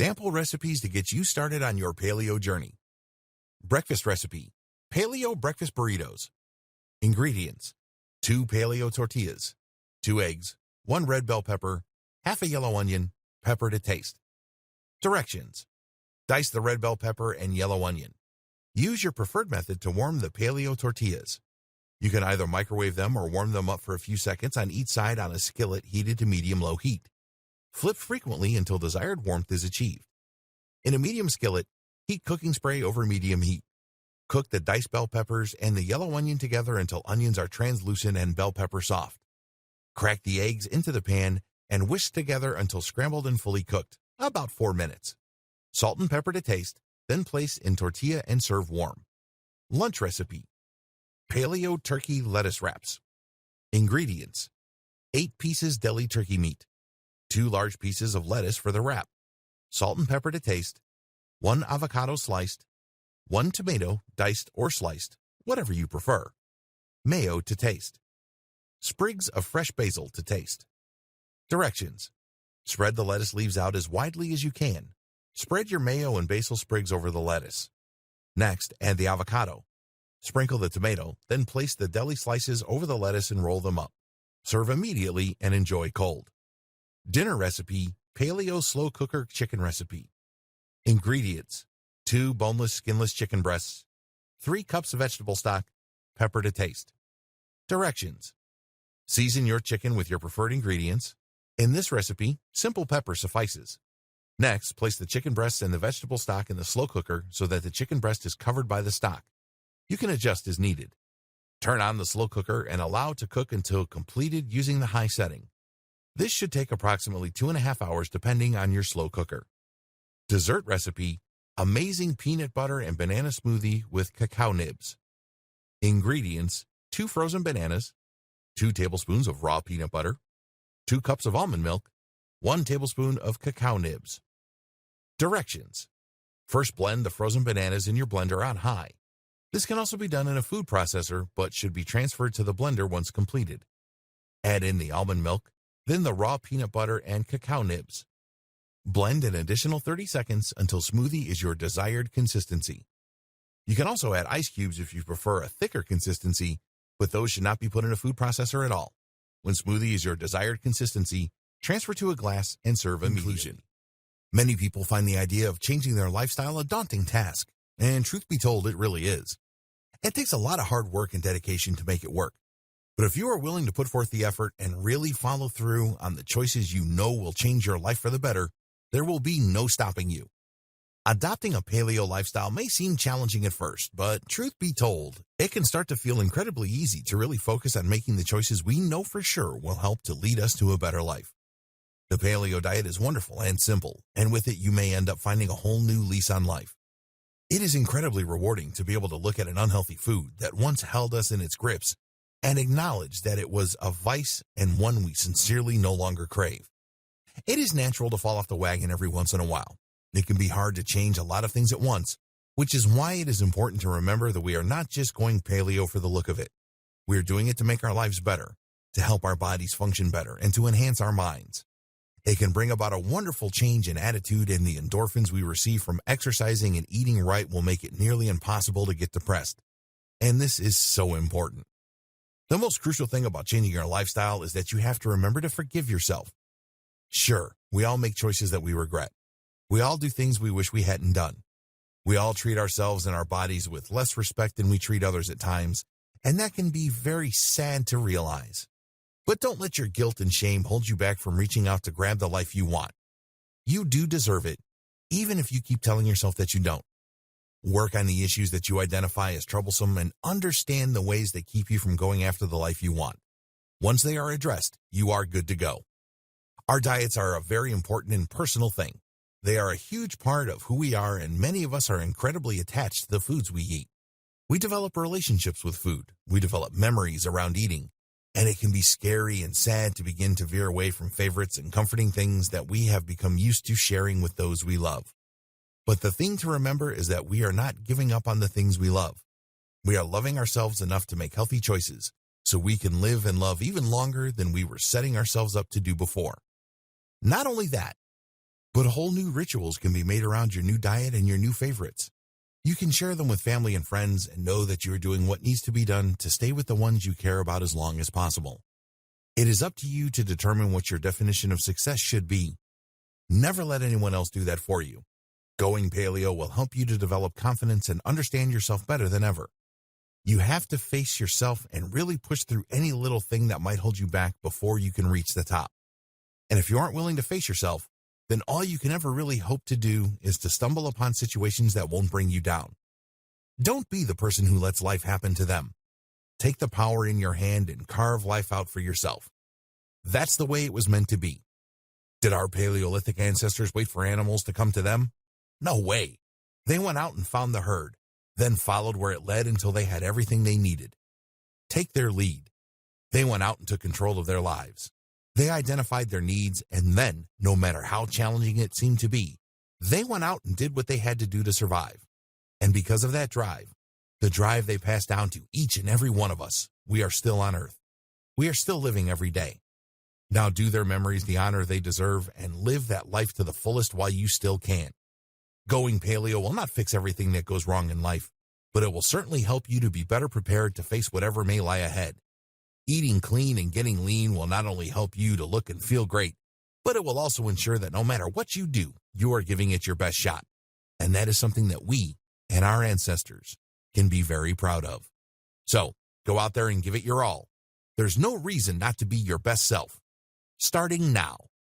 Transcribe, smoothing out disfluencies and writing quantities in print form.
Sample recipes to get you started on your paleo journey. Breakfast recipe: paleo breakfast burritos. Ingredients: 2 paleo tortillas, 2 eggs, 1 red bell pepper, half a yellow onion, pepper to taste. Directions: dice the red bell pepper and yellow onion. Use your preferred method to warm the paleo tortillas. You can either microwave them or warm them up for a few seconds on each side on a skillet heated to medium-low heat. Flip frequently until desired warmth is achieved. In a medium skillet, heat cooking spray over medium heat. Cook the diced bell peppers and the yellow onion together until onions are translucent and bell pepper soft. Crack the eggs into the pan and whisk together until scrambled and fully cooked, about 4 minutes. Salt and pepper to taste, then place in tortilla and serve warm. Lunch recipe: paleo turkey lettuce wraps. Ingredients: 8 pieces deli turkey meat, 2 large pieces of lettuce for the wrap, salt and pepper to taste, 1 avocado sliced, 1 tomato diced or sliced, whatever you prefer, mayo to taste, sprigs of fresh basil to taste. Directions: spread the lettuce leaves out as widely as you can. Spread your mayo and basil sprigs over the lettuce. Next, add the avocado. Sprinkle the tomato, then place the deli slices over the lettuce and roll them up. Serve immediately and enjoy cold. Dinner recipe: paleo slow cooker chicken recipe. Ingredients: 2 boneless, skinless chicken breasts, 3 cups of vegetable stock, pepper to taste. Directions: season your chicken with your preferred ingredients. In this recipe, simple pepper suffices. Next, place the chicken breasts and the vegetable stock in the slow cooker so that the chicken breast is covered by the stock. You can adjust as needed. Turn on the slow cooker and allow to cook until completed using the high setting. This should take approximately 2.5 hours depending on your slow cooker. Dessert recipe: amazing peanut butter and banana smoothie with cacao nibs. Ingredients: 2 frozen bananas, 2 tablespoons of raw peanut butter, 2 cups of almond milk, 1 tablespoon of cacao nibs. Directions: first blend the frozen bananas in your blender on high. This can also be done in a food processor, but should be transferred to the blender once completed. Add in the almond milk, then the raw peanut butter and cacao nibs. Blend an additional 30 seconds until smoothie is your desired consistency. You can also add ice cubes if you prefer a thicker consistency, but those should not be put in a food processor at all. When smoothie is your desired consistency, transfer to a glass and serve immediately. Many people find the idea of changing their lifestyle a daunting task, and truth be told, it really is. It takes a lot of hard work and dedication to make it work. But if you are willing to put forth the effort and really follow through on the choices you know will change your life for the better, there will be no stopping you. Adopting a paleo lifestyle may seem challenging at first, but truth be told, it can start to feel incredibly easy to really focus on making the choices we know for sure will help to lead us to a better life. The paleo diet is wonderful and simple, and with it you may end up finding a whole new lease on life. It is incredibly rewarding to be able to look at an unhealthy food that once held us in its grips and acknowledge that it was a vice and one we sincerely no longer crave. It is natural to fall off the wagon every once in a while. It can be hard to change a lot of things at once, which is why it is important to remember that we are not just going paleo for the look of it. We are doing it to make our lives better, to help our bodies function better, and to enhance our minds. It can bring about a wonderful change in attitude, and the endorphins we receive from exercising and eating right will make it nearly impossible to get depressed. And this is so important. The most crucial thing about changing your lifestyle is that you have to remember to forgive yourself. Sure, we all make choices that we regret. We all do things we wish we hadn't done. We all treat ourselves and our bodies with less respect than we treat others at times, and that can be very sad to realize. But don't let your guilt and shame hold you back from reaching out to grab the life you want. You do deserve it, even if you keep telling yourself that you don't. Work on the issues that you identify as troublesome and understand the ways that keep you from going after the life you want. Once they are addressed, you are good to go. Our diets are a very important and personal thing. They are a huge part of who we are, and many of us are incredibly attached to the foods we eat. We develop relationships with food. We develop memories around eating. And it can be scary and sad to begin to veer away from favorites and comforting things that we have become used to sharing with those we love. But the thing to remember is that we are not giving up on the things we love. We are loving ourselves enough to make healthy choices so we can live and love even longer than we were setting ourselves up to do before. Not only that, But whole new rituals can be made around your new diet and your new favorites. You can share them with family and friends and know that you're doing what needs to be done to stay with the ones you care about as long as possible. It is up to you to determine what your definition of success should be. Never let anyone else do that for you. Going paleo will help you to develop confidence and understand yourself better than ever. You have to face yourself and really push through any little thing that might hold you back before you can reach the top. And if you aren't willing to face yourself, then all you can ever really hope to do is to stumble upon situations that won't bring you down. Don't be the person who lets life happen to them. Take the power in your hand and carve life out for yourself. That's the way it was meant to be. Did our Paleolithic ancestors wait for animals to come to them? No way. They went out and found the herd, then followed where it led until they had everything they needed. Take their lead. They went out and took control of their lives. They identified their needs, and then, no matter how challenging it seemed to be, they went out and did what they had to do to survive. And because of that drive, the drive they passed down to each and every one of us, we are still on Earth. We are still living every day. Now do their memories the honor they deserve and live that life to the fullest while you still can. Going paleo will not fix everything that goes wrong in life, but it will certainly help you to be better prepared to face whatever may lie ahead. Eating clean and getting lean will not only help you to look and feel great, but it will also ensure that no matter what you do, you are giving it your best shot. And that is something that we and our ancestors can be very proud of. So, go out there and give it your all. There's no reason not to be your best self. Starting now.